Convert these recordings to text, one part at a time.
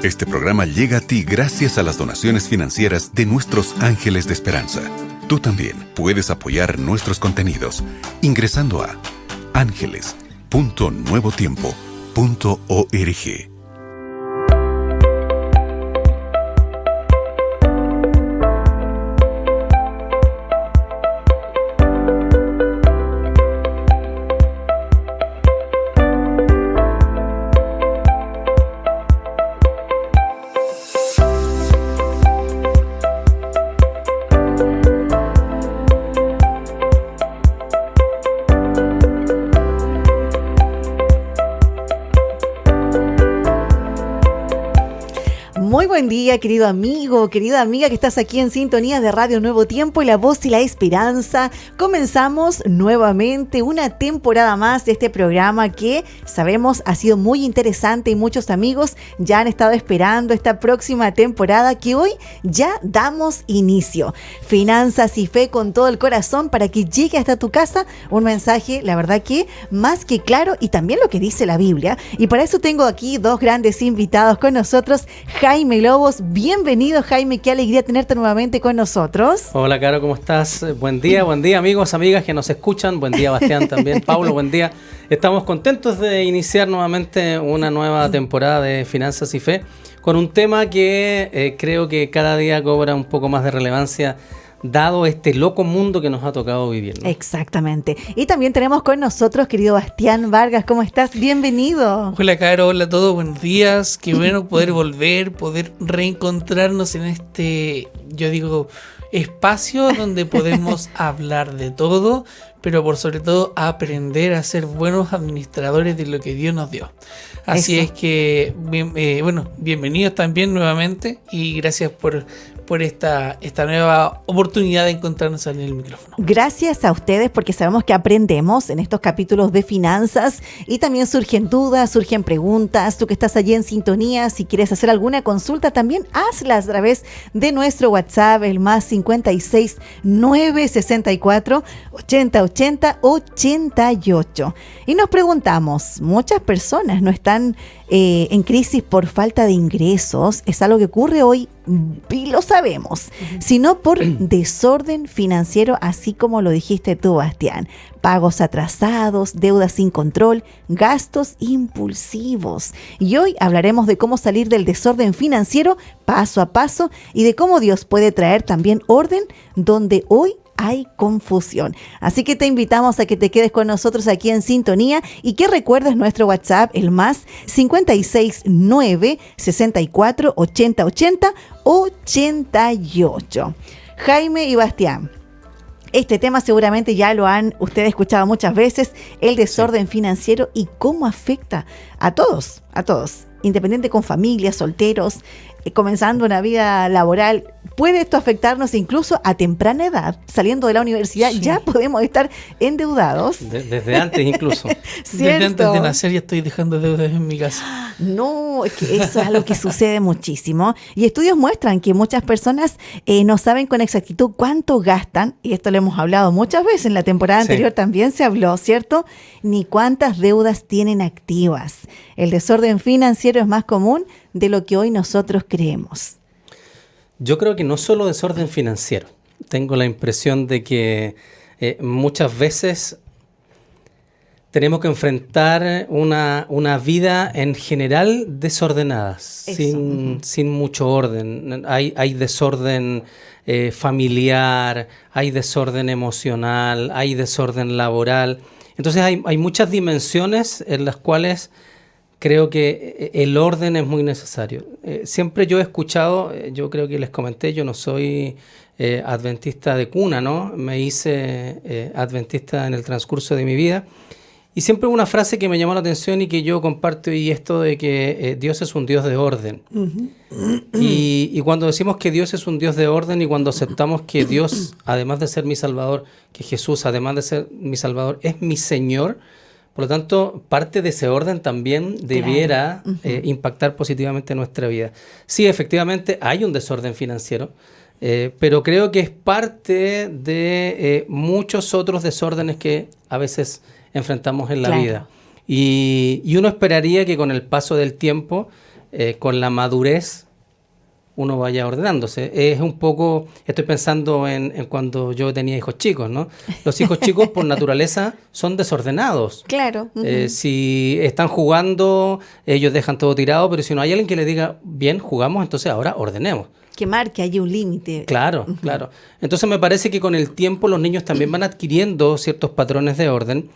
Este programa llega a ti gracias a las donaciones financieras de nuestros ángeles de esperanza. Tú también puedes apoyar nuestros contenidos ingresando a ángeles.nuevotiempo.org. Muy buen día, querido amigo, querida amiga que estás aquí en sintonía de Radio Nuevo Tiempo y la voz y la esperanza. Comenzamos nuevamente una temporada más de este programa que sabemos ha sido muy interesante y muchos amigos ya han estado esperando esta próxima temporada que hoy ya damos inicio. Finanzas y fe con todo el corazón para que llegue hasta tu casa un mensaje, la verdad que más que claro y también lo que dice la Biblia. Y para eso tengo aquí dos grandes invitados con nosotros, Jaime Lobos. Bienvenido, Jaime, qué alegría tenerte nuevamente con nosotros. Hola, Caro, ¿cómo estás? Buen día, amigos, amigas que nos escuchan. Buen día, Bastián, también. Paulo, buen día. Estamos contentos de iniciar nuevamente una nueva temporada de Finanzas y Fe con un tema que creo que cada día cobra un poco más de relevancia dado este loco mundo que nos ha tocado vivir, ¿no? Exactamente. Y también tenemos con nosotros, querido Bastián Vargas. ¿Cómo estás? Bienvenido. Hola, Caro. Hola a todos. Buenos días. Qué bueno poder volver, poder reencontrarnos en este, yo digo, espacio donde podemos hablar de todo, pero por sobre todo aprender a ser buenos administradores de lo que Dios nos dio. Así es que, bienvenidos también nuevamente y gracias por esta nueva oportunidad de encontrarnos en el micrófono. Gracias a ustedes porque sabemos que aprendemos en estos capítulos de finanzas y también surgen dudas, surgen preguntas. Tú que estás allí en sintonía, si quieres hacer alguna consulta también hazlas a través de nuestro WhatsApp, el más 56 964 80 80 88. Y nos preguntamos, muchas personas no están en crisis por falta de ingresos, es algo que ocurre hoy y lo sabemos, sino por desorden financiero, así como lo dijiste tú, Bastián. Pagos atrasados, deudas sin control, gastos impulsivos. Y hoy hablaremos de cómo salir del desorden financiero paso a paso y de cómo Dios puede traer también orden donde hoy hay confusión. Así que te invitamos a que te quedes con nosotros aquí en sintonía y que recuerdes nuestro WhatsApp, el más 56 9 64 80 80 88. Jaime y Bastián, este tema seguramente ya lo han ustedes escuchado muchas veces, el desorden financiero y cómo afecta a todos, independiente con familias, solteros, comenzando una vida laboral. Puede esto afectarnos incluso a temprana edad, saliendo de la universidad, sí. Ya podemos estar endeudados. Desde antes incluso. Desde antes de nacer ya estoy dejando deudas en mi casa. No, es que eso es algo que sucede muchísimo. Y estudios muestran que muchas personas no saben con exactitud cuánto gastan, y esto lo hemos hablado muchas veces, en la temporada anterior también se habló, ¿cierto? Ni cuántas deudas tienen activas. El desorden financiero es más común de lo que hoy nosotros creemos. Yo creo que no solo desorden financiero. Tengo la impresión de que muchas veces tenemos que enfrentar una vida en general desordenada, sin mucho orden. Hay desorden familiar, hay desorden emocional, hay desorden laboral. Entonces hay muchas dimensiones en las cuales creo que el orden es muy necesario. Siempre yo he escuchado, yo creo que les comenté, yo no soy adventista de cuna, ¿no? Me hice adventista en el transcurso de mi vida. Y siempre hubo una frase que me llamó la atención y que yo comparto, y esto de que Dios es un Dios de orden. Uh-huh. Y cuando decimos que Dios es un Dios de orden y cuando aceptamos que Dios, además de ser mi Salvador, que Jesús, además de ser mi Salvador, es mi Señor, por lo tanto, parte de ese orden también debiera impactar positivamente nuestra vida. Sí, efectivamente, hay un desorden financiero, pero creo que es parte de muchos otros desórdenes que a veces enfrentamos en la vida. Y uno esperaría que con el paso del tiempo con la madurez uno vaya ordenándose. Es un poco, estoy pensando en cuando yo tenía hijos chicos, ¿no? Los hijos chicos por naturaleza son desordenados. Claro. Si están jugando, ellos dejan todo tirado, pero si no hay alguien que le diga, bien, jugamos, entonces ahora ordenemos. Que marque allí un límite. Claro, claro. Entonces me parece que con el tiempo los niños también van adquiriendo ciertos patrones de orden.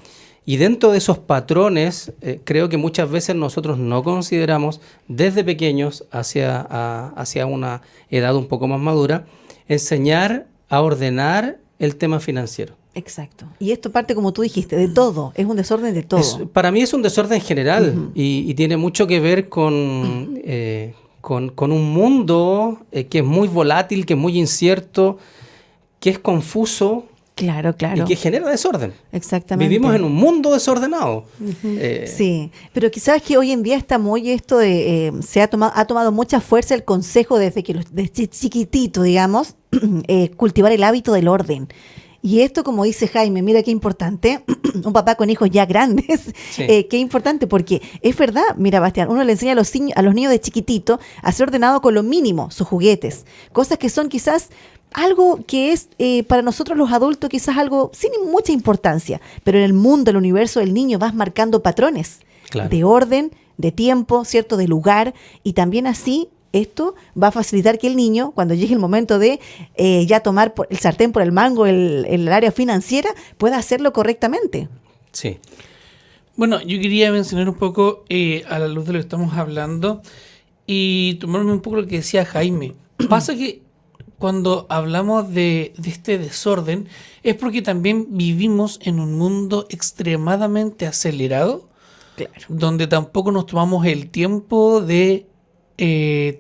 Y dentro de esos patrones, creo que muchas veces nosotros no consideramos desde pequeños hacia una edad un poco más madura, enseñar a ordenar el tema financiero. Exacto. Y esto parte, como tú dijiste, de todo. Es un desorden de todo. Para mí es un desorden general y tiene mucho que ver con un mundo que es muy volátil, que es muy incierto, que es confuso. Claro. Y que genera desorden. Exactamente. Vivimos en un mundo desordenado. Sí, pero quizás que hoy en día está muy esto de, ha tomado mucha fuerza el consejo desde que desde chiquitito, digamos, cultivar el hábito del orden. Y esto, como dice Jaime, mira qué importante, un papá con hijos ya grandes, qué importante, porque es verdad, mira, Bastián, uno le enseña a los niños de chiquitito a ser ordenado con lo mínimo, sus juguetes, cosas que son quizás algo que es para nosotros los adultos quizás algo sin mucha importancia, pero en el mundo, el universo del niño vas marcando patrones de orden, de tiempo, ¿cierto? De lugar, y también así esto va a facilitar que el niño, cuando llegue el momento de ya tomar el sartén por el mango en el área financiera, pueda hacerlo correctamente. Sí. Bueno, yo quería mencionar un poco a la luz de lo que estamos hablando y tomarme un poco lo que decía Jaime. Pasa que cuando hablamos de este desorden es porque también vivimos en un mundo extremadamente acelerado, donde tampoco nos tomamos el tiempo de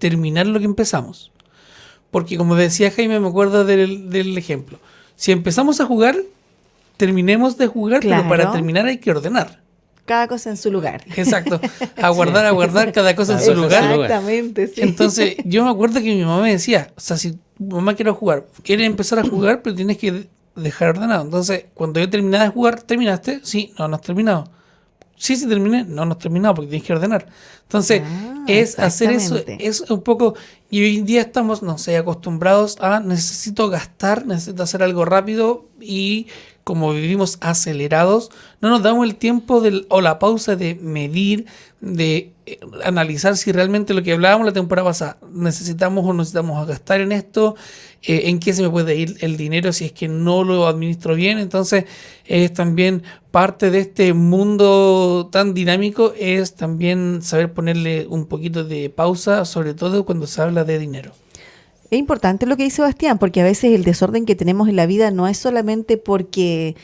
terminar lo que empezamos. Porque como decía Jaime, me acuerdo del ejemplo. Si empezamos a jugar, terminemos de jugar, pero para terminar hay que ordenar. Cada cosa en su lugar. Exacto. A guardar cada cosa en su lugar. Exactamente, sí. Entonces, yo me acuerdo que mi mamá me decía, o sea, si mamá quiere jugar, quiere empezar a jugar, pero tienes que dejar ordenado. Entonces, cuando yo terminaba de jugar, ¿terminaste? Sí, no has terminado. Sí, terminé. No has terminado porque tienes que ordenar. Entonces, es hacer eso, es un poco, y hoy en día estamos, no sé, acostumbrados a necesito gastar, necesito hacer algo rápido, y como vivimos acelerados, no nos damos el tiempo o la pausa de medir, de analizar si realmente lo que hablábamos la temporada pasada, necesitamos o no necesitamos gastar en esto, en qué se me puede ir el dinero si es que no lo administro bien. Entonces es también parte de este mundo tan dinámico, es también saber ponerle un poquito de pausa, sobre todo cuando se habla de dinero. Es importante lo que dice Bastián, porque a veces el desorden que tenemos en la vida no es solamente porque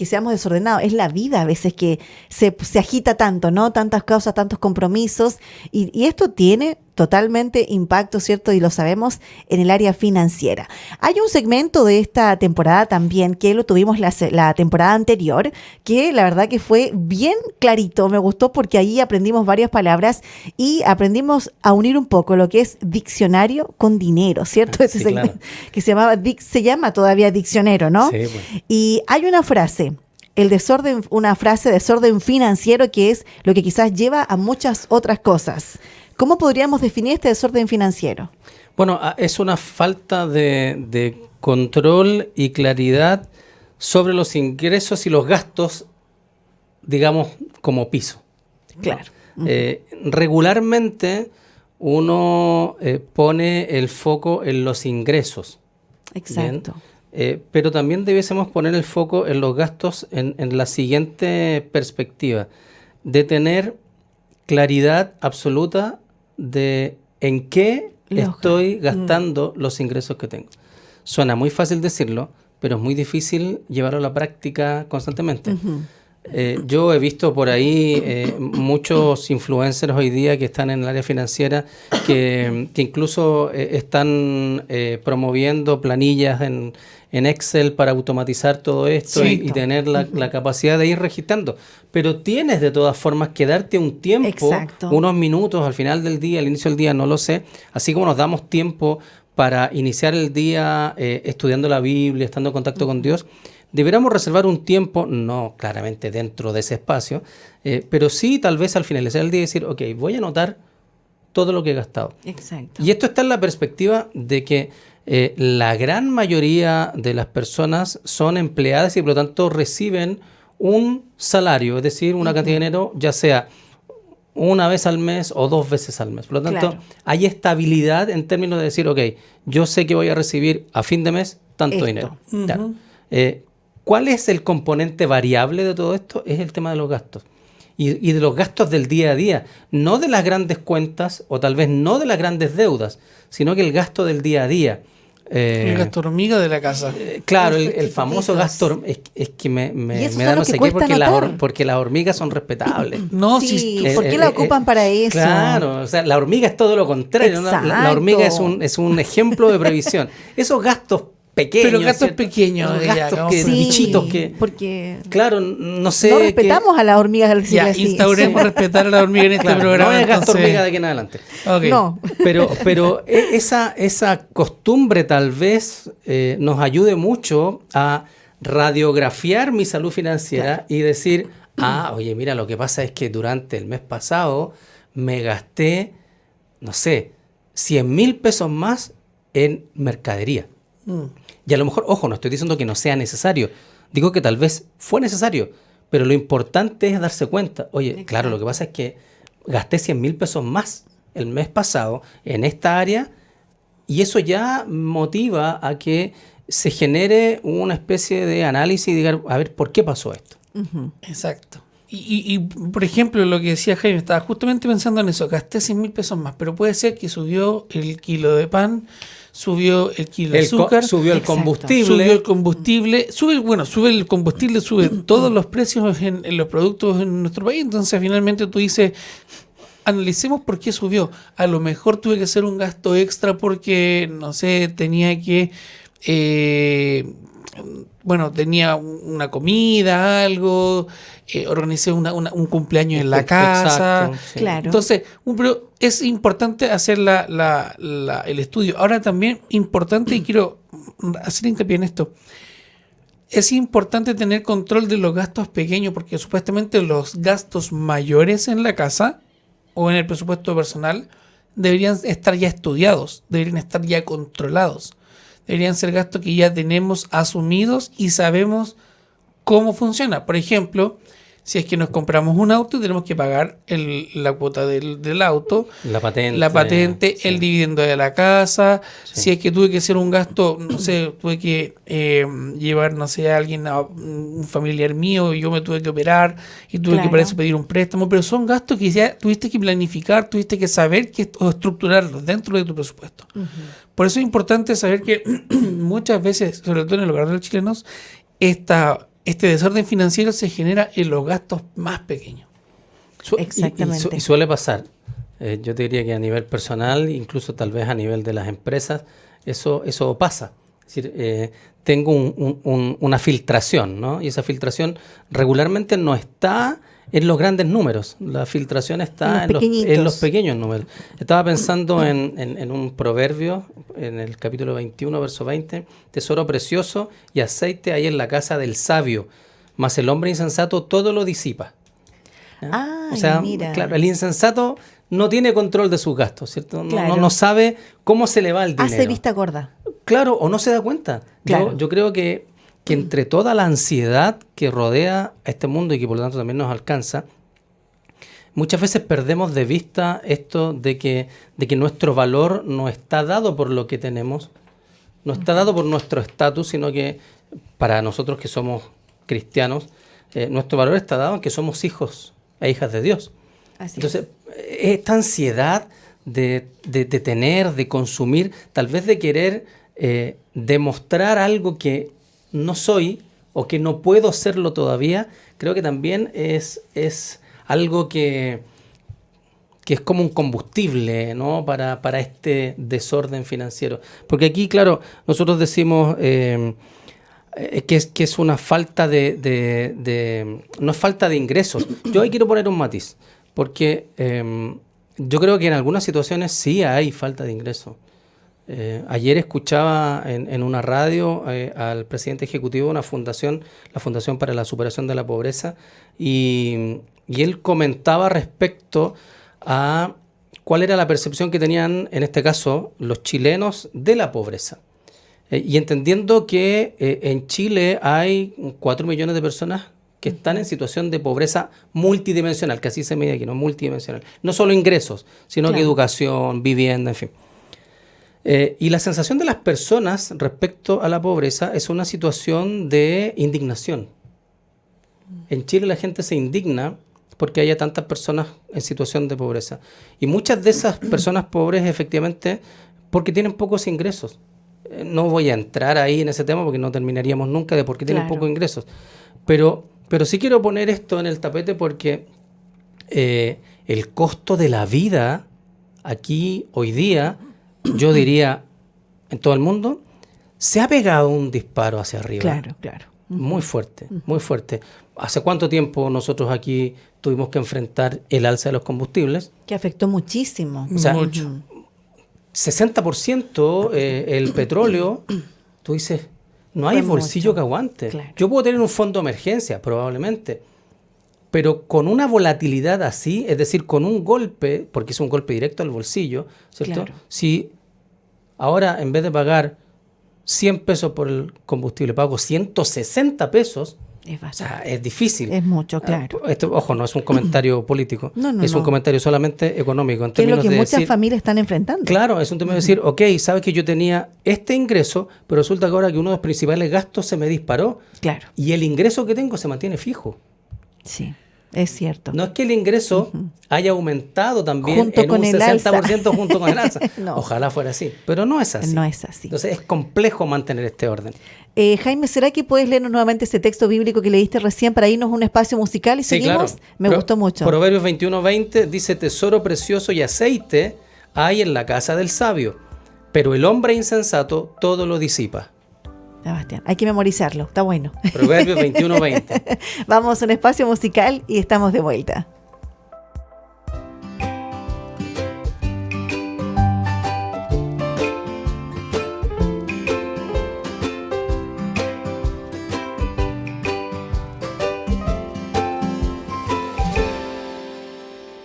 seamos desordenados, es la vida a veces que se agita tanto, ¿no? Tantas cosas, tantos compromisos, y esto tiene totalmente impacto, ¿cierto? Y lo sabemos en el área financiera. Hay un segmento de esta temporada también que lo tuvimos la temporada anterior, que la verdad que fue bien clarito, me gustó porque ahí aprendimos varias palabras y aprendimos a unir un poco lo que es diccionario con dinero, ¿cierto? Este segmento, claro, que se llama todavía diccionero, ¿no? Sí, pues. Y hay una frase, desorden financiero, que es lo que quizás lleva a muchas otras cosas. ¿Cómo podríamos definir este desorden financiero? Bueno, es una falta de control y claridad sobre los ingresos y los gastos, digamos, como piso. Claro. Regularmente uno pone el foco en los ingresos. Exacto. Pero también debiésemos poner el foco en los gastos en la siguiente perspectiva, de tener claridad absoluta de en qué estoy gastando los ingresos que tengo. Suena muy fácil decirlo, pero es muy difícil llevarlo a la práctica constantemente. Yo he visto por ahí muchos influencers hoy día que están en el área financiera que incluso están promoviendo planillas en Excel para automatizar todo esto y tener la capacidad de ir registrando. Pero tienes de todas formas que darte un tiempo, unos minutos al final del día, al inicio del día, no lo sé, así como nos damos tiempo para iniciar el día estudiando la Biblia, estando en contacto con Dios. Deberíamos reservar un tiempo, no claramente dentro de ese espacio, pero sí tal vez al finalizar el día decir, ok, voy a anotar todo lo que he gastado. Exacto. Y esto está en la perspectiva de que la gran mayoría de las personas son empleadas y por lo tanto reciben un salario, es decir, una cantidad de dinero, ya sea una vez al mes o 2 veces al mes. Por lo tanto, Claro. hay estabilidad en términos de decir, ok, yo sé que voy a recibir a fin de mes tanto Esto. dinero. Ya. ¿Cuál es el componente variable de todo esto? Es el tema de los gastos. Y de los gastos del día a día, no de las grandes cuentas o tal vez no de las grandes deudas, sino que el gasto del día a día. El gasto hormiga de la casa. Claro, Esos el famoso chiquititos. gasto es que Y me esos da son no los que sé qué cuesta porque anotar. porque las hormigas son respetables. No, sí, si ¿por qué la ocupan para eso? Claro, o sea, la hormiga es todo lo contrario, ¿no? La hormiga Exacto. es un ejemplo de previsión. Esos gastos pequeños. Pero gastos ¿cierto? pequeños, Esos ya, gastos vamos que, por- bichitos que... porque Claro, no sé... no respetamos a las hormigas al decirle ya, así. instauremos respetar a la hormiga en este Claro, programa. no es gasto entonces- hormiga de aquí en adelante. Ok. No. Pero esa costumbre tal vez nos ayude mucho a radiografiar mi salud financiera y decir, oye, mira, lo que pasa es que durante el mes pasado me gasté, no sé, 100,000 pesos más en mercadería. Y a lo mejor, ojo, no estoy diciendo que no sea necesario, digo que tal vez fue necesario, pero lo importante es darse cuenta, oye, claro, lo que pasa es que gasté 100,000 pesos más el mes pasado en esta área y eso ya motiva a que se genere una especie de análisis y diga, a ver, ¿por qué pasó esto? Exacto. Y, por ejemplo, lo que decía Jaime, estaba justamente pensando en eso, gasté 100,000 pesos más, pero puede ser que subió el kilo de pan, subió el kilo de azúcar, Subió el Exacto. combustible. subió el combustible, sube el combustible, sube todos los precios en los productos en nuestro país, entonces finalmente tú dices, analicemos por qué subió. A lo mejor tuve que hacer un gasto extra porque, no sé, tenía que... tenía una comida, algo, organicé un cumpleaños en la casa. Exacto, sí. Claro. Entonces, pero es importante hacer el estudio. Ahora también importante, y quiero hacer hincapié en esto, es importante tener control de los gastos pequeños, porque supuestamente los gastos mayores en la casa o en el presupuesto personal deberían estar ya estudiados, deberían estar ya controlados. Deberían ser gastos que ya tenemos asumidos y sabemos cómo funciona. Por ejemplo, si es que nos compramos un auto, tenemos que pagar la cuota del auto, La patente. el Sí. dividendo de la casa. Sí. Si es que tuve que hacer un gasto, no sé, tuve que llevar, no sé, a alguien, a un familiar mío, y yo me tuve que operar y tuve que Claro. para eso pedir un préstamo. Pero son gastos que ya tuviste que planificar, tuviste que saber o estructurarlos dentro de tu presupuesto. Por eso es importante saber que muchas veces, sobre todo en el hogar de los chilenos, este desorden financiero se genera en los gastos más pequeños. Exactamente. Y suele pasar. Yo te diría que a nivel personal, incluso tal vez a nivel de las empresas, eso pasa. Es decir, tengo una filtración, ¿no? Y esa filtración regularmente no está en los grandes números. La filtración está en los pequeños números. Estaba pensando en un proverbio, en el capítulo 21, verso 20, tesoro precioso y aceite hay en la casa del sabio, mas el hombre insensato todo lo disipa. ¿Ya? O sea, mira. claro, el insensato no tiene control de sus gastos, ¿cierto? Claro. No sabe cómo se le va el dinero. Hace vista gorda. Claro, o no se da cuenta. Claro. Yo creo que entre toda la ansiedad que rodea a este mundo y que por lo tanto también nos alcanza, muchas veces perdemos de vista esto de que nuestro valor no está dado por lo que tenemos, no está dado por nuestro estatus, sino que para nosotros que somos cristianos, nuestro valor está dado en que somos hijos e hijas de Dios. Así Entonces, esta ansiedad de tener, de consumir, tal vez de querer demostrar algo que no soy o que no puedo serlo todavía, creo que también es algo que es como un combustible, ¿no? para este desorden financiero. Porque aquí, claro, nosotros decimos que es una falta no es falta de ingresos. Yo ahí quiero poner un matiz, porque yo creo que en algunas situaciones sí hay falta de ingresos. Ayer escuchaba en una radio al presidente ejecutivo de una fundación, la Fundación para la Superación de la Pobreza, y él comentaba respecto a cuál era la percepción que tenían, en este caso, los chilenos de la pobreza. Y entendiendo que en Chile hay 4 millones de personas que están en situación de pobreza multidimensional, que así se mide aquí, ¿no? Multidimensional. No solo ingresos, sino que educación, vivienda, en fin. Y la sensación de las personas respecto a la pobreza es una situación de indignación. En Chile la gente se indigna porque haya tantas personas en situación de pobreza. Y muchas de esas personas pobres, efectivamente, porque tienen pocos ingresos. No voy a entrar ahí en ese tema porque no terminaríamos nunca de por qué tienen pocos ingresos. Pero sí quiero poner esto en el tapete porque el costo de la vida aquí, hoy día, yo diría, en todo el mundo, se ha pegado un disparo hacia arriba. Claro. Muy fuerte, muy fuerte. ¿Hace cuánto tiempo nosotros aquí tuvimos que enfrentar el alza de los combustibles? Que afectó muchísimo. O sea, Mucho. 60% el petróleo, tú dices, no hay Fue bolsillo mucho. que aguante. Claro. Yo puedo tener un fondo de emergencia, probablemente, pero con una volatilidad así, es decir, con un golpe, porque es un golpe directo al bolsillo, ¿cierto? Claro. Si ahora, en vez de pagar 100 pesos por el combustible, pago 160 pesos, Es o sea, bastante. es difícil. Es mucho, claro. Esto, ojo, no es un comentario político, No, es un no. comentario solamente económico. En Que es lo términos que de muchas decir, familias están enfrentando. claro, es un tema de decir, ok, sabes que yo tenía este ingreso, pero resulta que ahora que uno de los principales gastos se me disparó Claro, y el ingreso que tengo se mantiene fijo. sí, es cierto. No es que el ingreso haya aumentado también Junto en con un el alza. 60% junto con el alza. No. Ojalá fuera así, pero no es así. No es así. Entonces es complejo mantener este orden. Jaime, ¿será que puedes leernos nuevamente ese texto bíblico que leíste recién para irnos a un espacio musical y Sí, seguimos? claro. Me gustó mucho. Proverbios 21:20 dice, tesoro precioso y aceite hay en la casa del sabio, pero el hombre insensato todo lo disipa. Sebastián, hay que memorizarlo, está bueno. Proverbios 21:20. Vamos a un espacio musical y estamos de vuelta.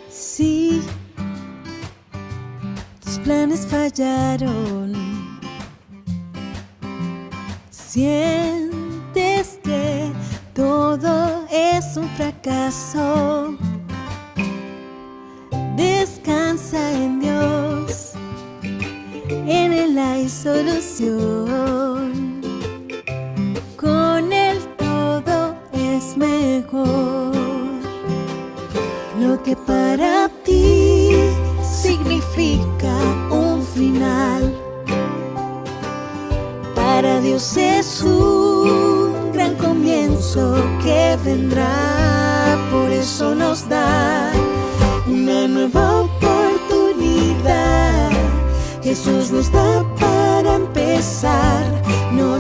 Sí, tus planes fallaron. Sientes que todo es un fracaso. Descansa en Dios, en Él hay solución. Con Él todo es mejor. Lo que para ti significa un final, para Dios es un gran comienzo que vendrá. Por eso nos da una nueva oportunidad. Jesús nos da para empezar. No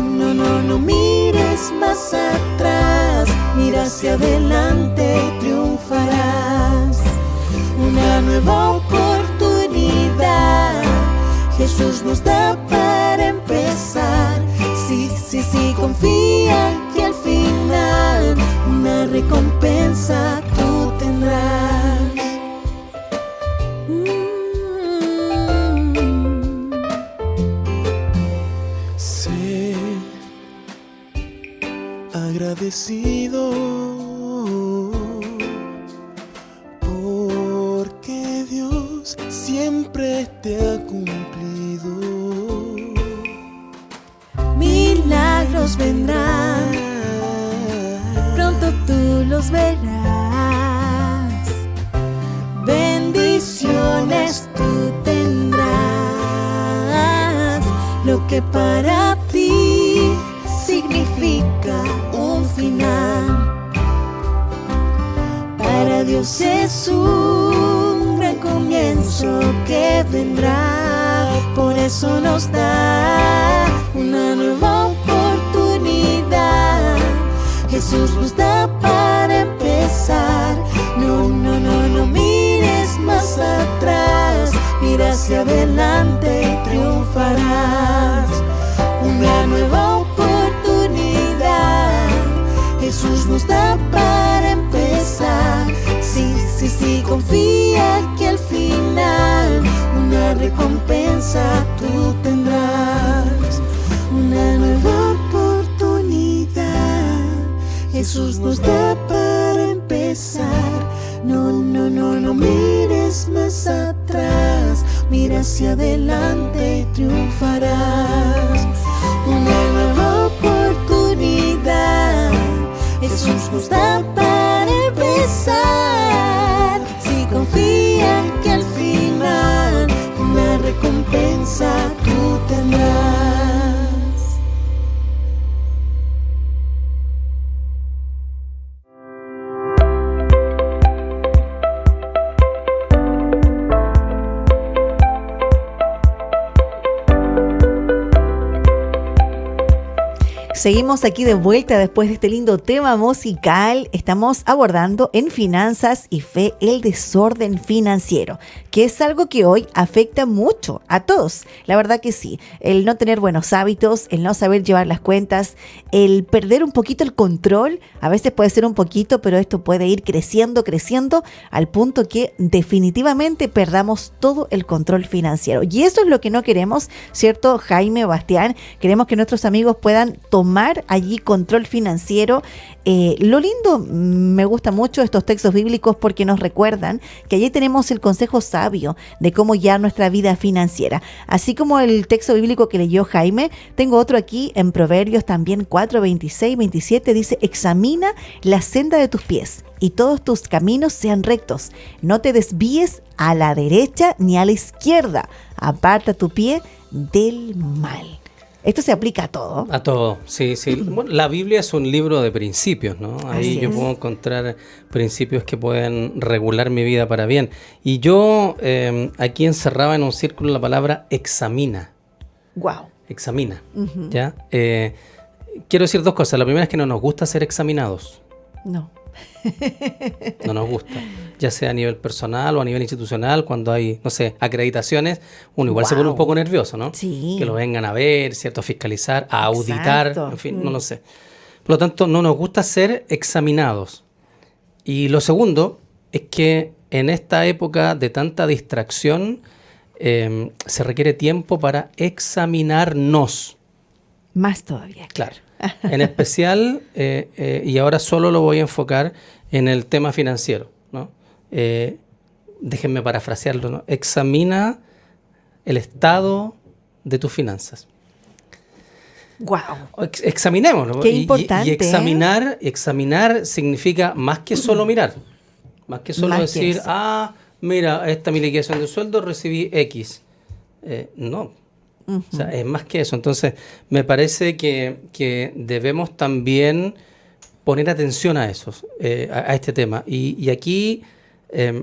mires más atrás, mira hacia adelante, triunfarás. Una nueva oportunidad Jesús nos da para empezar. Sí, confía que al final una recompensa tú tendrás. Sé agradecido porque Dios siempre te ha cumplido. Milagros vendrán, pronto tú los verás. Bendiciones tú tendrás. Lo que para ti significa un final, para Dios es un gran comienzo que vendrá. Por eso nos da una nueva oportunidad. Jesús nos da para empezar. No mires más atrás, mira hacia adelante, triunfarás. Una nueva oportunidad Jesús nos da para empezar. Sí, Sí, sí, confía que al final una recompensa tú tendrás, una nueva oportunidad. Jesús nos da para empezar. No, no, no, no mires más atrás, mira hacia adelante y triunfarás. Una nueva oportunidad, Jesús nos da para empezar. Si confían que al final una recompensa tú tendrás. Seguimos aquí de vuelta después de este lindo tema musical. Estamos abordando en Finanzas y Fe el desorden financiero, que es algo que hoy afecta mucho a todos. La verdad que sí. El no tener buenos hábitos, el no saber llevar las cuentas, el perder un poquito el control. A veces puede ser un poquito, pero esto puede ir creciendo al punto que definitivamente perdamos todo el control financiero. Y eso es lo que no queremos, ¿cierto, Jaime, Bastián? Queremos que nuestros amigos puedan tomar allí control financiero. Lo lindo, me gusta mucho estos textos bíblicos porque nos recuerdan que allí tenemos el consejo sabio de cómo guiar nuestra vida financiera. Así como el texto bíblico que leyó Jaime, tengo otro aquí en Proverbios también 4, 26, 27, dice: examina la senda de tus pies y todos tus caminos sean rectos. No te desvíes a la derecha ni a la izquierda. Aparta tu pie del mal. Esto se aplica a todo. A todo, sí, sí. Bueno, la Biblia es un libro de principios, ¿no? Ahí yo puedo encontrar principios que pueden regular mi vida para bien. Y yo aquí encerraba en un círculo la palabra examina. Wow. Examina, ¿ya? Quiero decir dos cosas. La primera es que no nos gusta ser examinados. No. No nos gusta, ya sea a nivel personal o a nivel institucional. Cuando hay, no sé, acreditaciones, uno igual se pone un poco nervioso, ¿no? Sí. Que lo vengan a ver, ¿cierto? A fiscalizar, a auditar, Exacto. En fin, no lo sé. Por lo tanto, no nos gusta ser examinados. Y lo segundo es que en esta época de tanta distracción se requiere tiempo para examinarnos. Más todavía. Claro. En especial, y ahora solo lo voy a enfocar en el tema financiero, ¿no? Déjenme parafrasearlo, ¿no? Examina el estado de tus finanzas. Wow. Examinémoslo. Qué importante. Y examinar significa más que solo mirar. Más que solo decir, mira, esta es mi liquidación de sueldo, recibí X. No. O sea, es más que eso. Entonces, me parece que debemos también poner atención a eso, a este tema. Y aquí,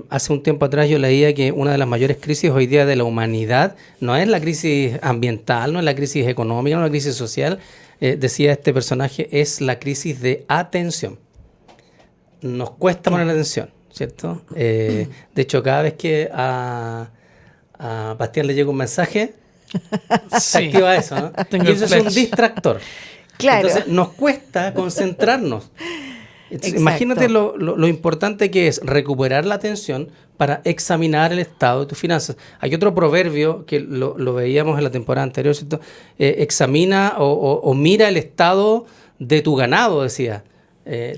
hace un tiempo atrás yo leía que una de las mayores crisis hoy día de la humanidad no es la crisis ambiental, no es la crisis económica, no es la crisis social, decía este personaje, es la crisis de atención. Nos cuesta poner atención, ¿cierto? De hecho, cada vez que a Bastián le llega un mensaje, se activa eso, ¿no? Y eso es un distractor. Claro. Entonces nos cuesta concentrarnos. Imagínate lo importante que es recuperar la atención para examinar el estado de tus finanzas. Hay otro proverbio que lo veíamos en la temporada anterior, ¿cierto? Examina o mira el estado de tu ganado, decía.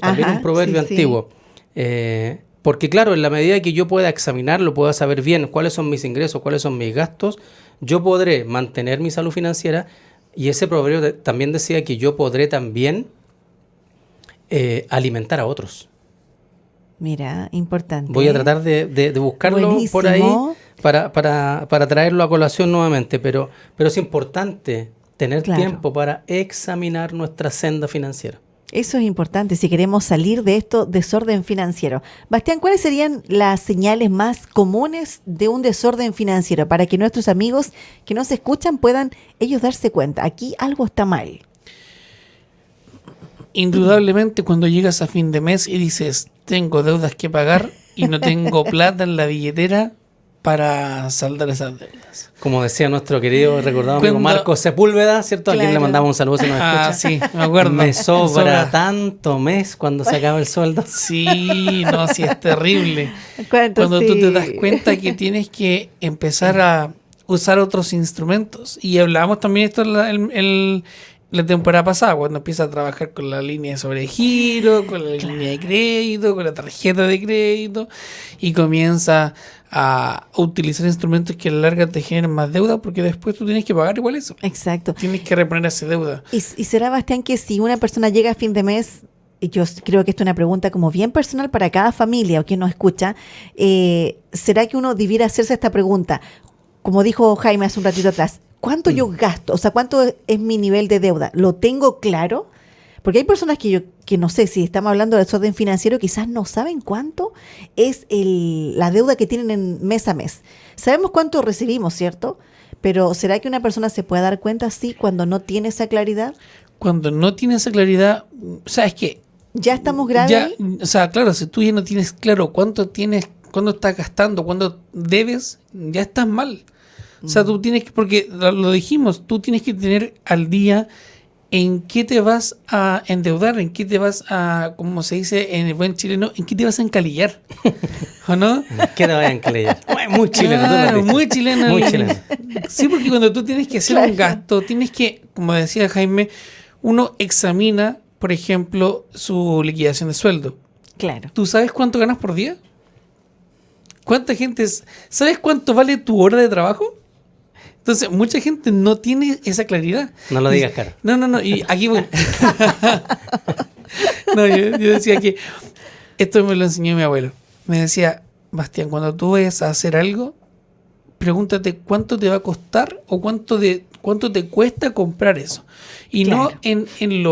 También un proverbio antiguo. Porque claro, en la medida que yo pueda examinarlo, pueda saber bien cuáles son mis ingresos, cuáles son mis gastos, yo podré mantener mi salud financiera. Y ese proverbio también decía que yo podré también alimentar a otros. Mira, importante. Voy a tratar de buscarlo Buenísimo. por ahí para traerlo a colación nuevamente, pero es importante tener tiempo para examinar nuestra senda financiera. Eso es importante si queremos salir de esto desorden financiero. Bastián, ¿cuáles serían las señales más comunes de un desorden financiero para que nuestros amigos que nos escuchan puedan ellos darse cuenta? Aquí algo está mal. Indudablemente cuando llegas a fin de mes y dices, tengo deudas que pagar y no tengo plata en la billetera, para saldar esas deudas. Como decía nuestro querido recordado amigo Cuando- Marco Sepúlveda, ¿cierto? A quien le Claro. mandamos un saludo si nos escucha. Ah, sí, me acuerdo. Me sobra Sobra. tanto mes cuando se acaba el sueldo. Sí, no, sí, es terrible. ¿Cuánto Cuando tú sí? te das cuenta que tienes que empezar a usar otros instrumentos. Y hablábamos también esto la temporada pasada, cuando empiezas a trabajar con la línea de sobregiro, con la línea de crédito, con la tarjeta de crédito, y comienza a utilizar instrumentos que a la larga te generen más deuda, porque después tú tienes que pagar igual eso. Exacto. Tienes que reponer esa deuda. Y será, Bastián, que si una persona llega a fin de mes, y yo creo que esto es una pregunta como bien personal para cada familia o quien nos escucha, ¿será que uno debiera hacerse esta pregunta? Como dijo Jaime hace un ratito atrás, ¿cuánto yo gasto? O sea, ¿cuánto es mi nivel de deuda? ¿Lo tengo claro? Porque hay personas que no sé, si estamos hablando de desorden financiero, quizás no saben cuánto es la deuda que tienen en mes a mes. Sabemos cuánto recibimos, ¿cierto? Pero ¿será que una persona se puede dar cuenta así cuando no tiene esa claridad? Cuando no tienes esa claridad, ¿sabes qué? ¿Ya estamos graves? Ya, o sea, claro, si tú ya no tienes claro cuánto tienes, cuándo estás gastando, cuándo debes, ya estás mal. O sea, tú tienes que, porque lo dijimos, tú tienes que tener al día en qué te vas a endeudar, en qué te vas a, como se dice en el buen chileno, en qué te vas a encalillar. ¿O no? ¿Qué te vayan a creer? Muy chileno, tú lo has Claro, dicho. muy chileno. Muy chileno. Sí, porque cuando tú tienes que hacer un gasto, tienes que, como decía Jaime, uno examina, por ejemplo, su liquidación de sueldo. Claro. ¿Tú sabes cuánto ganas por día? ¿Cuánta gente ¿Sabes cuánto vale tu hora de trabajo? Entonces, mucha gente no tiene esa claridad. No lo digas, Caro. No. Y aquí voy. No, yo decía que esto me lo enseñó mi abuelo. Me decía, Bastián, cuando tú vayas a hacer algo, pregúntate cuánto te va a costar o cuánto te cuesta comprar eso. Y Claro. no en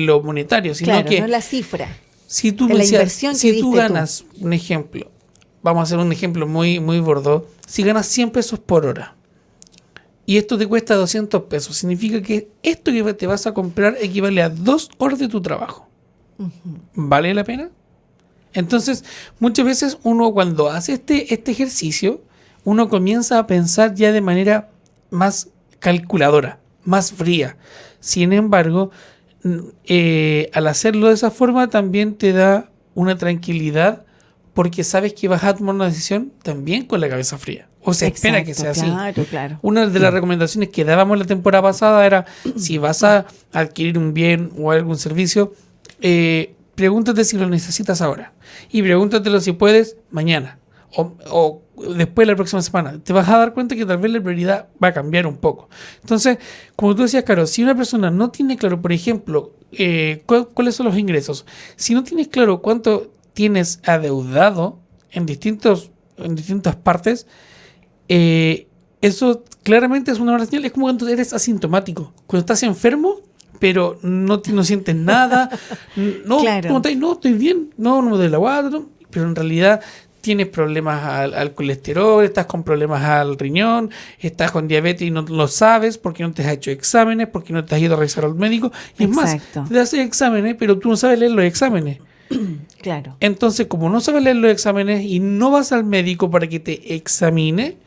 lo monetario, sino Claro, que no la cifra. si tú, en la me decías, inversión que si tú diste tú. ganas, un ejemplo, vamos a hacer un ejemplo muy, muy gordo, si ganas 100 pesos por hora y esto te cuesta 200 pesos, significa que esto que te vas a comprar equivale a 2 horas de tu trabajo. ¿Vale la pena? Entonces, muchas veces uno cuando hace este ejercicio, uno comienza a pensar ya de manera más calculadora, más fría. Sin embargo, al hacerlo de esa forma también te da una tranquilidad porque sabes que vas a tomar una decisión también con la cabeza fría. O se espera que sea así. Claro. Una de las recomendaciones que dábamos la temporada pasada era si vas a adquirir un bien o algún servicio, pregúntate si lo necesitas ahora y pregúntatelo si puedes mañana o después de la próxima semana. Te vas a dar cuenta que tal vez la prioridad va a cambiar un poco. Entonces, como tú decías, Caro, si una persona no tiene claro, por ejemplo, cuáles son los ingresos, si no tienes claro cuánto tienes adeudado en distintas partes, eso claramente es una buena señal. Es como cuando eres asintomático, cuando estás enfermo pero no sientes nada, no, Claro. ¿cómo estás? No, estoy bien, no me duele la guata, no, pero en realidad tienes problemas al colesterol, estás con problemas al riñón, estás con diabetes y no lo sabes porque no te has hecho exámenes, porque no te has ido a revisar al médico, y es Exacto. más, te haces exámenes, pero tú no sabes leer los exámenes. Claro. Entonces, como no sabes leer los exámenes y no vas al médico para que te examine,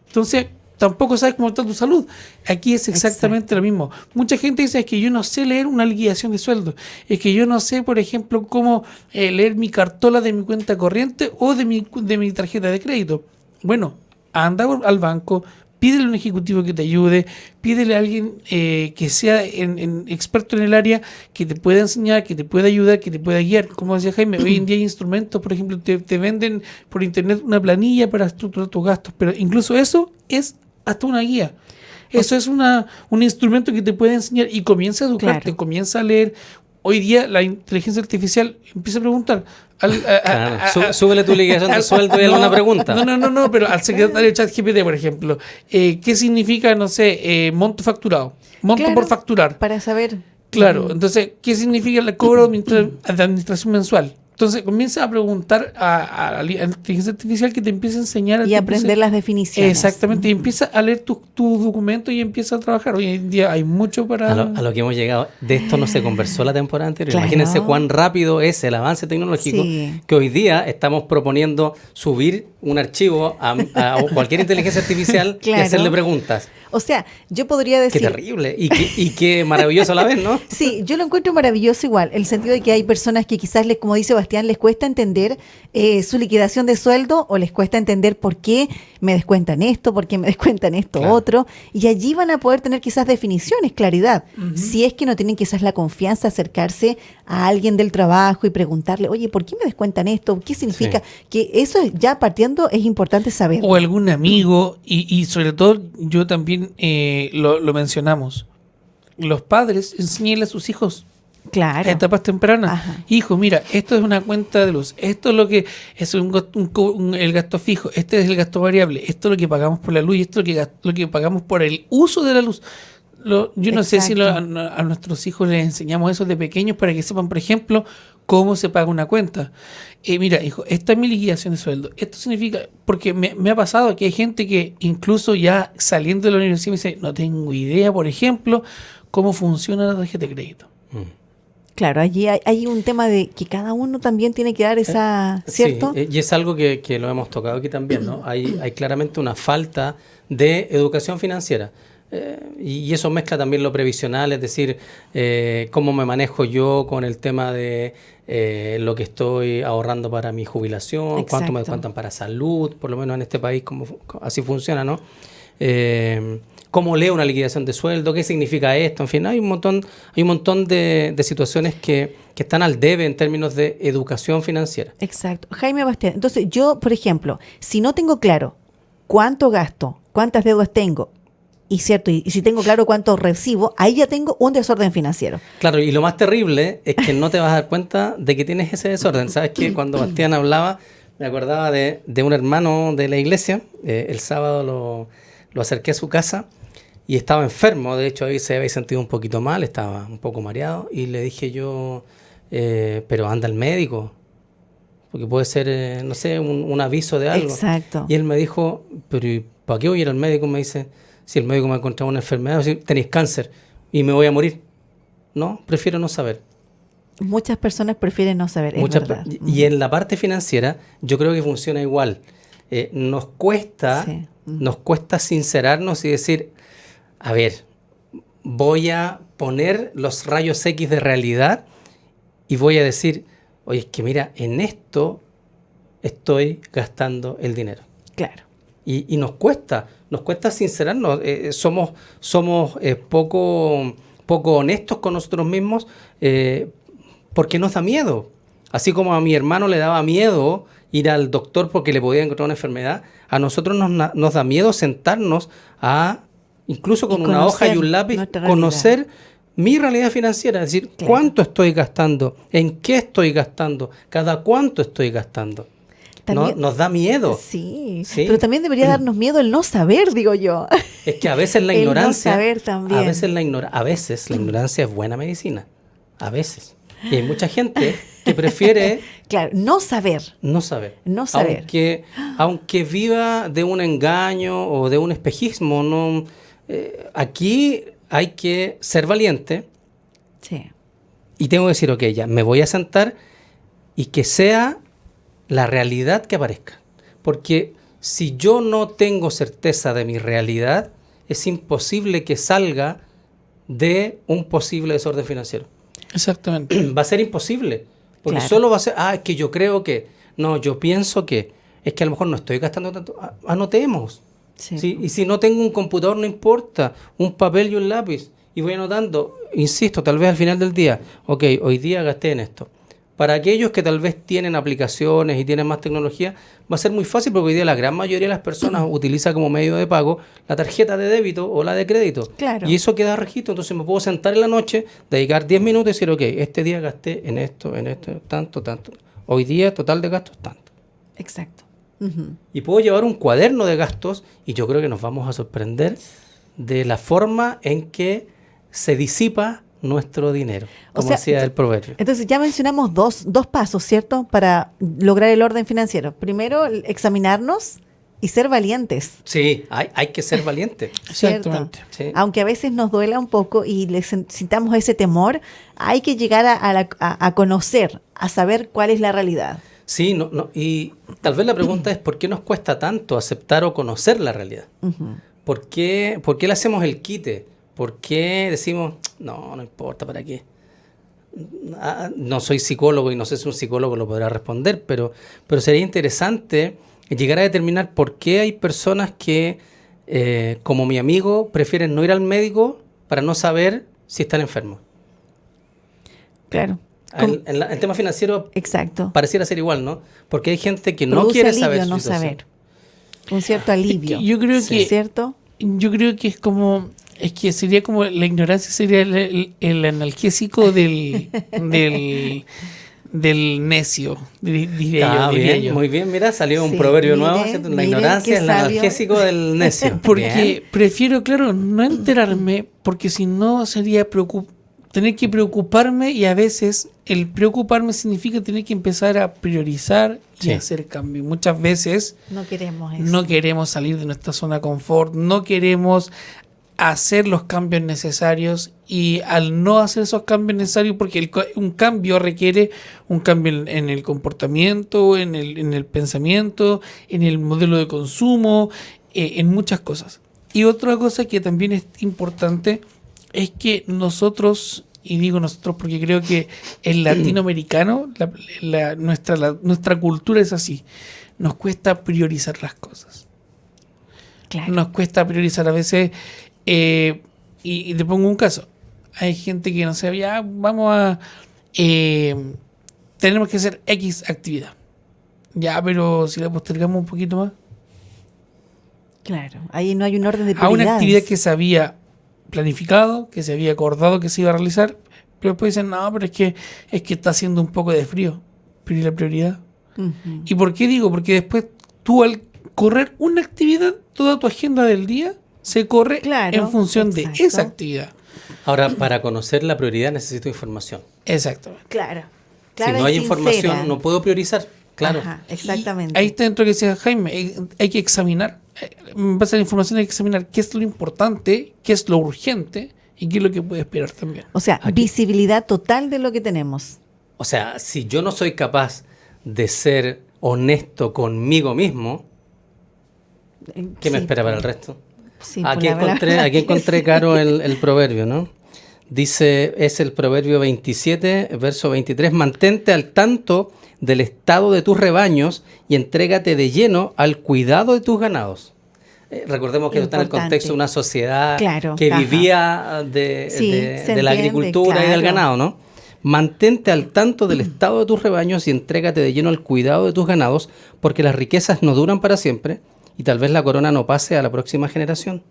entonces tampoco sabes cómo está tu salud. Aquí es exactamente lo mismo. Mucha gente dice, es que yo no sé leer una liquidación de sueldo. Es que yo no sé, por ejemplo, cómo leer mi cartola de mi cuenta corriente o de mi tarjeta de crédito. Bueno, anda al banco, pídele a un ejecutivo que te ayude, pídele a alguien que sea experto en el área, que te pueda enseñar, que te pueda ayudar, que te pueda guiar. Como decía Jaime, hoy en día hay instrumentos, por ejemplo, te venden por internet una planilla para estructurar tus gastos, pero incluso eso es hasta una guía. Eso es un instrumento que te puede enseñar y comienza a educarte, Claro. comienza a leer. Hoy día la inteligencia artificial empieza a preguntar. Claro. Súbele tu liquidación de sueldo y alguna pregunta. No, pero al secretario ChatGPT, por ejemplo, ¿qué significa, no sé, monto facturado? Monto Claro, por facturar. Para saber. Claro, entonces, ¿qué significa el cobro de administración mensual? Entonces comienza a preguntar a la inteligencia artificial que te empiece a enseñar. Y aprender las definiciones. Exactamente, y empieza a leer tus documentos y empieza a trabajar. Hoy en día hay mucho para... A lo que hemos llegado, de esto no se conversó la temporada anterior. Claro. Imagínense cuán rápido es el avance tecnológico, Sí. que hoy día estamos proponiendo subir un archivo a cualquier inteligencia artificial Claro. y hacerle preguntas. O sea, yo podría Qué decir... terrible y qué maravilloso a la vez, ¿no? Sí, yo lo encuentro maravilloso igual, el sentido de que hay personas que quizás, como dice Bastián, les cuesta entender su liquidación de sueldo o les cuesta entender por qué me descuentan esto, por qué me descuentan esto Claro. otro, y allí van a poder tener quizás definiciones, claridad. Si es que no tienen quizás la confianza de acercarse a alguien del trabajo y preguntarle, oye, ¿por qué me descuentan esto? ¿Qué significa? Que eso ya partiendo es importante saber. O algún amigo, y sobre todo yo también lo mencionamos. Los padres enseñan a sus hijos Claro. a etapas tempranas. Ajá. Hijo, mira, esto es una cuenta de luz, esto es lo que es el gasto fijo, este es el gasto variable, esto es lo que pagamos por la luz y esto es lo que pagamos por el uso de la luz. Yo no sé si a nuestros hijos les enseñamos eso de pequeños para que sepan, por ejemplo, cómo se paga una cuenta. Mira, hijo, esta es mi liquidación de sueldo. Esto significa, porque me ha pasado que hay gente que incluso ya saliendo de la universidad me dice, no tengo idea, por ejemplo, cómo funciona la tarjeta de crédito. Claro, allí hay un tema de que cada uno también tiene que dar esa, ¿cierto? Sí, y es algo que lo hemos tocado aquí también, ¿no? Hay claramente una falta de educación financiera. Y eso mezcla también lo previsional, es decir, cómo me manejo yo con el tema de lo que estoy ahorrando para mi jubilación, cuánto me descuentan para salud, por lo menos en este país así funciona, ¿no? Cómo leo una liquidación de sueldo, qué significa esto, en fin, hay un montón de situaciones que están al debe en términos de educación financiera. Exacto. Jaime Bastián, entonces yo, por ejemplo, si no tengo claro cuánto gasto, cuántas deudas tengo, y cierto, y si tengo claro cuánto recibo, ahí ya tengo un desorden financiero. Claro, y lo más terrible es que no te vas a dar cuenta de que tienes ese desorden. Sabes que cuando Bastián hablaba, me acordaba de un hermano de la iglesia. El sábado lo acerqué a su casa y estaba enfermo. De hecho, ahí se había sentido un poquito mal, estaba un poco mareado. Y le dije yo, pero anda al médico, porque puede ser, no sé, un aviso de algo. Exacto. Y él me dijo, pero ¿y para qué voy a ir al médico? Me dice, si el médico me ha encontrado una enfermedad, si tenéis cáncer y me voy a morir. No, prefiero no saber. Muchas personas prefieren no saber, es verdad. Y en la parte financiera yo creo que funciona igual. Nos cuesta sincerarnos y decir, a ver, voy a poner los rayos X de realidad y voy a decir, oye, es que mira, en esto estoy gastando el dinero. Claro. Y nos cuesta sincerarnos. Somos poco honestos con nosotros mismos porque nos da miedo. Así como a mi hermano le daba miedo ir al doctor porque le podía encontrar una enfermedad, a nosotros nos da miedo sentarnos incluso con una hoja y un lápiz, conocer mi realidad financiera, es decir, claro, cuánto estoy gastando, en qué estoy gastando, cada cuánto estoy gastando. También, nos da miedo. Sí, pero también debería darnos miedo el no saber, digo yo. Es que a veces la El no ignorancia, saber también. a veces la ignorancia es buena medicina. A veces. Y hay mucha gente que prefiere Claro, no saber. no saber. No saber. Aunque viva de un engaño o de un espejismo, no. Aquí hay que ser valiente Sí. y tengo que decir, ok, ya, me voy a sentar y que sea la realidad que aparezca. Porque si yo no tengo certeza de mi realidad, es imposible que salga de un posible desorden financiero. Exactamente. Va a ser imposible. Porque Claro. solo va a ser, es que yo creo que, no, yo pienso que, es que a lo mejor no estoy gastando tanto. Anotemos. Sí. ¿Sí? Y si no tengo un computador, no importa, un papel y un lápiz. Y voy anotando, insisto, tal vez al final del día, ok, hoy día gasté en esto. Para aquellos que tal vez tienen aplicaciones y tienen más tecnología, va a ser muy fácil porque hoy día la gran mayoría de las personas utiliza como medio de pago la tarjeta de débito o la de crédito. Claro. Y eso queda registro, entonces me puedo sentar en la noche, dedicar 10 minutos y decir, ok, este día gasté en esto, tanto. Hoy día total de gastos, tanto. Exacto. Ujú. Y puedo llevar un cuaderno de gastos y yo creo que nos vamos a sorprender de la forma en que se disipa nuestro dinero, O como sea, decía el proverbio. Entonces ya mencionamos dos pasos, ¿cierto? Para lograr el orden financiero. Primero, examinarnos y ser valientes. Sí, hay que ser valiente. ¿Cierto? Exactamente. Sí. Aunque a veces nos duela un poco y sintamos ese temor, hay que llegar a conocer, a saber cuál es la realidad. Sí, y tal vez la pregunta es ¿por qué nos cuesta tanto aceptar o conocer la realidad? Ujú. ¿Por qué le hacemos el quite? ¿Por qué decimos, no importa, ¿para qué? No soy psicólogo y no sé si un psicólogo lo podrá responder, pero sería interesante llegar a determinar por qué hay personas que, como mi amigo, prefieren no ir al médico para no saber si están enfermos. Claro. El tema financiero Exacto. pareciera ser igual, ¿no? Porque hay gente que no Produce quiere alivio saber su no situación. saber. Un cierto alivio. Yo creo Sí. que ¿Cierto? es que sería como la ignorancia sería el analgésico del necio, diría Bien, yo. muy bien, mira, salió un Sí, proverbio mire, nuevo, ¿cierto? La mire, ignorancia qué es el sabio. analgésico del necio. Porque Bien. prefiero, claro, no enterarme, porque si no sería tener que preocuparme, y a veces el preocuparme significa tener que empezar a priorizar y Sí. hacer cambios. Muchas veces No queremos eso. no queremos salir de nuestra zona de confort, no queremos hacer los cambios necesarios, y al no hacer esos cambios necesarios, porque un cambio requiere un cambio en el comportamiento, en el pensamiento, en el modelo de consumo, en muchas cosas. Y otra cosa que también es importante es que nosotros, y digo nosotros porque creo que el latinoamericano, nuestra cultura es así, nos cuesta priorizar las cosas. Claro. Nos cuesta priorizar a veces, y te pongo un caso. Hay gente que no sabe, ya vamos a... tenemos que hacer X actividad. Ya, pero si la postergamos un poquito más. Claro. Ahí no hay un orden de A una prioridades. actividad que se había planificado, que se había acordado que se iba a realizar, pero después dicen, no, pero es que está haciendo un poco de frío. Pero ¿y la prioridad? Ujú. ¿Y por qué digo? Porque después tú, al correr una actividad, toda tu agenda del día se corre Claro, en función de exacto. esa actividad. Ahora, para conocer la prioridad necesito información. Exactamente. Claro. Si Clara no y hay información, sincera. no puedo priorizar. Claro. Ajá, exactamente. Y ahí está dentro que decía Jaime, hay que examinar, en base a la información hay que examinar qué es lo importante, qué es lo urgente y qué es lo que puede esperar también. O sea, visibilidad total de lo que tenemos. O sea, si yo no soy capaz de ser honesto conmigo mismo, ¿qué me Sí, espera para el resto? sí, Aquí pues la encontré, verdad aquí que encontré sí. Caro, el proverbio, ¿no? Dice, es el proverbio 27, verso 23, mantente al tanto del estado de tus rebaños y entrégate de lleno al cuidado de tus ganados. Recordemos que esto está en el Importante. contexto de una sociedad Claro, que ajá. vivía Sí, de se la entiende, agricultura y del claro. ganado, ¿no? Mantente al tanto del estado de tus rebaños y entrégate de lleno al cuidado de tus ganados, porque las riquezas no duran para siempre y tal vez la corona no pase a la próxima generación.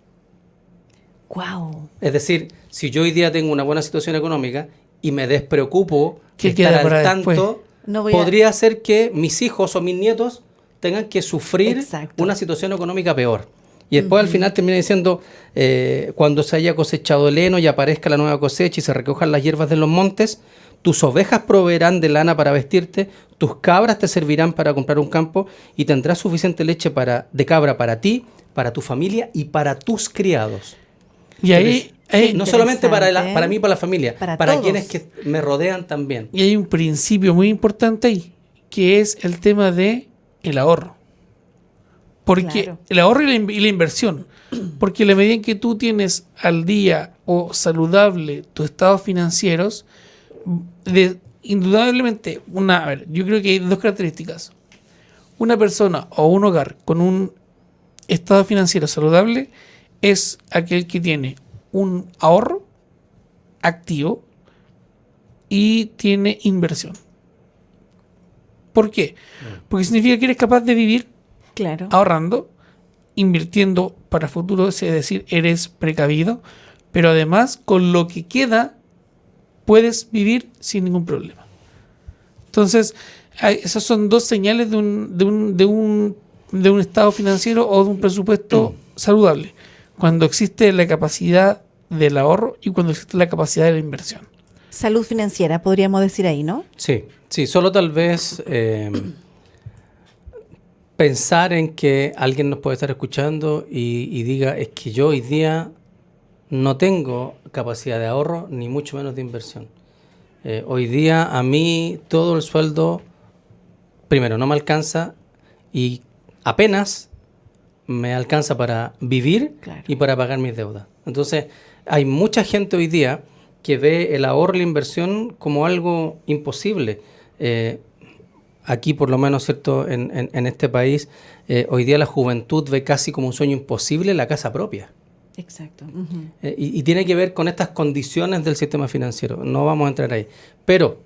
Guau. Es decir, si yo hoy día tengo una buena situación económica y me despreocupo ¿Qué de queda estar para al después? tanto, No voy a- podría hacer que mis hijos o mis nietos tengan que sufrir Exacto. una situación económica peor. Y después al final termina diciendo, cuando se haya cosechado el heno y aparezca la nueva cosecha y se recojan las hierbas de los montes, tus ovejas proveerán de lana para vestirte, tus cabras te servirán para comprar un campo y tendrás suficiente leche de cabra para ti, para tu familia y para tus criados. Y ahí, No solamente para Interesante. mí y para la familia, Para para todos. quienes que me rodean también. y hay un principio muy importante ahí, que es el tema de el ahorro. Porque Claro. el ahorro y la inversión. Porque en la medida en que tú tienes al día o saludable tus estados financieros, indudablemente, a ver, yo creo que hay dos características. Una persona o un hogar con un estado financiero saludable es aquel que tiene un ahorro activo y tiene inversión. ¿Por qué? Porque significa que eres capaz de vivir Claro. ahorrando, invirtiendo para futuro, es decir, eres precavido, pero además con lo que queda puedes vivir sin ningún problema. Entonces, esas son dos señales de un estado financiero o de un presupuesto saludable. Cuando existe la capacidad del ahorro y cuando existe la capacidad de la inversión. Salud financiera, podríamos decir ahí, ¿no? Sí, sí, solo tal vez pensar en que alguien nos puede estar escuchando y diga, es que yo hoy día no tengo capacidad de ahorro, ni mucho menos de inversión. Hoy día a mí todo el sueldo, primero, no me alcanza y apenas me alcanza para vivir Claro. y para pagar mis deudas. Entonces, hay mucha gente hoy día que ve el ahorro y la inversión como algo imposible. Aquí, por lo menos, ¿cierto? En este país, hoy día la juventud ve casi como un sueño imposible la casa propia. Exacto. Y tiene que ver con estas condiciones del sistema financiero. No vamos a entrar ahí. Pero,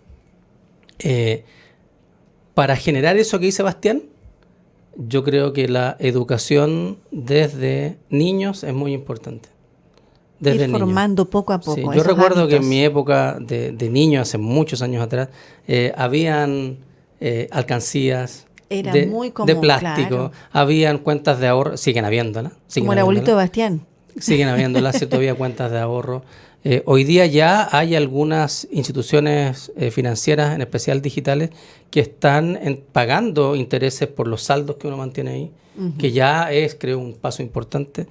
para generar eso que dice Bastián, yo creo que la educación desde niños es muy importante. Desde Ir niños. formando poco a poco. Sí, yo esos recuerdo que hábitos. en mi época de niño, hace muchos años atrás, habían alcancías Era de, muy común, de plástico, claro. habían cuentas de ahorro, siguen habiéndolas. Como el abuelito de Bastián. Siguen habiéndolas, ¿cierto? Todavía cuentas de ahorro. Hoy día ya hay algunas instituciones financieras, en especial digitales, que están pagando intereses por los saldos que uno mantiene ahí, que ya es, creo, un paso importante.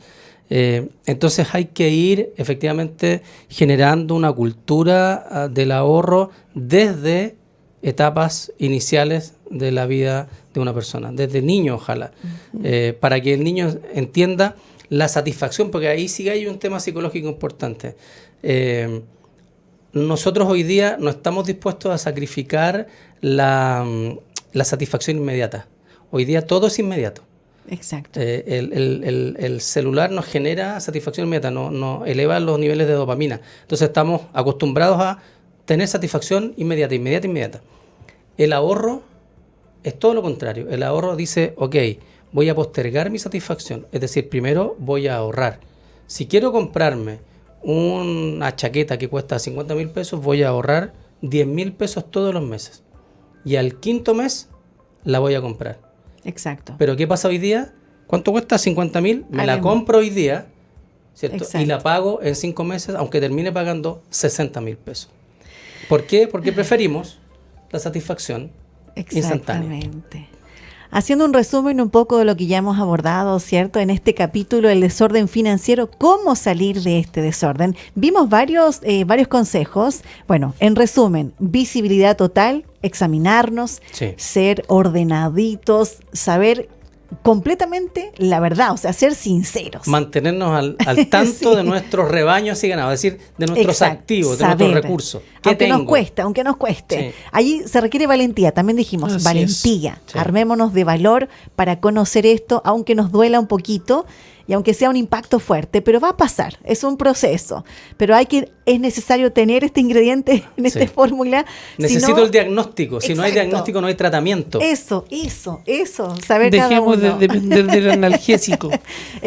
Entonces hay que ir efectivamente generando una cultura del ahorro desde etapas iniciales de la vida de una persona, desde niño ojalá, para que el niño entienda la satisfacción, porque ahí sí hay un tema psicológico importante. Nosotros hoy día no estamos dispuestos a sacrificar la satisfacción inmediata. Hoy día todo es inmediato. Exacto. El celular nos genera satisfacción inmediata, nos eleva los niveles de dopamina. Entonces estamos acostumbrados a tener satisfacción inmediata. El ahorro es todo lo contrario. El ahorro dice, ok, voy a postergar mi satisfacción. Es decir, primero voy a ahorrar. Si quiero comprarme una chaqueta que cuesta 50,000 pesos, voy a ahorrar 10,000 pesos todos los meses. Y al quinto mes la voy a comprar. Exacto. Pero ¿qué pasa hoy día? ¿Cuánto cuesta? 50,000. Me la Haremos. compro hoy día, ¿cierto? Exacto. Y la pago en 5 meses, aunque termine pagando 60,000 pesos. ¿Por qué? Porque preferimos la satisfacción instantánea. Exactamente. Haciendo un resumen un poco de lo que ya hemos abordado, ¿cierto? En este capítulo, el desorden financiero, ¿cómo salir de este desorden? Vimos varios consejos. Bueno, en resumen, visibilidad total, examinarnos, Sí. ser ordenaditos, saber completamente la verdad, o sea, ser sinceros. Mantenernos al tanto Sí. de nuestros rebaños y ganados, es decir, de nuestros Exacto, activos, de saber. nuestros recursos. ¿Qué Aunque tengo? aunque nos cueste. Sí. Allí se requiere valentía, también dijimos, Así valentía. es. Sí. Armémonos de valor para conocer esto, aunque nos duela un poquito y aunque sea un impacto fuerte, pero va a pasar, es un proceso. Pero es necesario tener este ingrediente en esta Sí. fórmula. Necesito si no- el diagnóstico. Si no hay Exacto. diagnóstico, no hay tratamiento. Eso, saber cada Dejemos de uno. depender del analgésico.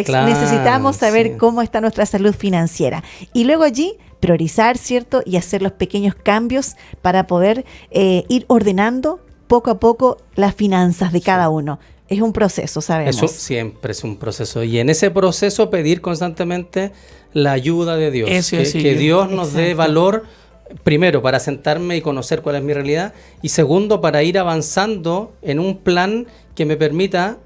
Claro, Necesitamos saber sí. cómo está nuestra salud financiera. Y luego allí priorizar, ¿cierto? Y hacer los pequeños cambios para poder ir ordenando poco a poco las finanzas de cada uno. Es un proceso, sabemos. Eso siempre es un proceso. Y en ese proceso pedir constantemente la ayuda de Dios. Eso que sí, que yo- Dios nos dé Exacto. valor, primero, para sentarme y conocer cuál es mi realidad. Y segundo, para ir avanzando en un plan que me permita,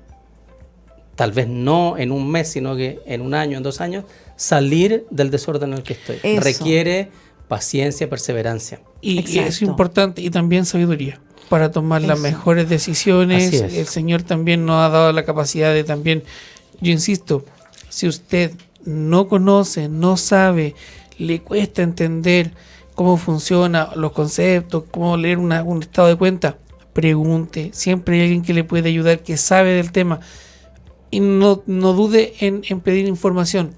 tal vez no en un mes, sino que en un año, en 2 años, salir del desorden en el que estoy. Eso. Requiere paciencia, perseverancia. Y Exacto. es importante, y también sabiduría, para tomar las Eso. mejores decisiones. Así es. El Señor también nos ha dado la capacidad de también, yo insisto, si usted no conoce, no sabe, le cuesta entender cómo funcionan los conceptos, cómo leer un estado de cuenta, pregunte. Siempre hay alguien que le puede ayudar, que sabe del tema. Y no dude en pedir información.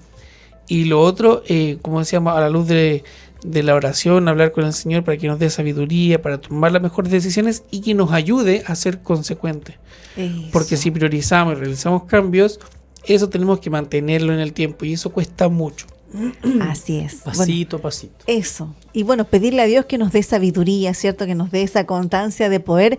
Y lo otro, como decíamos, a la luz de la oración, hablar con el Señor para que nos dé sabiduría, para tomar las mejores decisiones y que nos ayude a ser consecuentes. Porque Eso. si priorizamos y realizamos cambios, eso tenemos que mantenerlo en el tiempo y eso cuesta mucho. Así es. Bueno, Pasito a pasito. eso, Y bueno, pedirle a Dios que nos dé sabiduría, ¿cierto? Que nos dé esa constancia de poder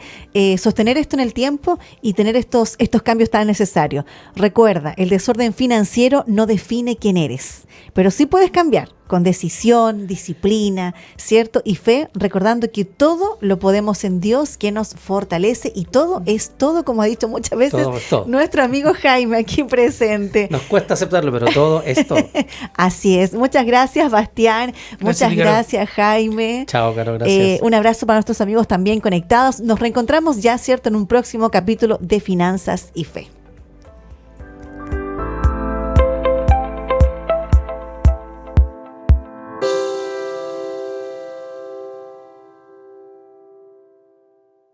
sostener esto en el tiempo y tener estos cambios tan necesarios. Recuerda, el desorden financiero no define quién eres, pero sí puedes cambiar con decisión, disciplina, ¿cierto? Y fe, recordando que todo lo podemos en Dios, que nos fortalece, y todo es todo, como ha dicho muchas veces Todo. nuestro amigo Jaime aquí presente. Nos cuesta aceptarlo, pero todo es todo. Así es. Muchas gracias, Bastián. Muchas Caro. gracias, Jaime. Chao, Caro, gracias. Un abrazo para nuestros amigos también conectados. Nos reencontramos ya, ¿cierto?, en un próximo capítulo de Finanzas y Fe.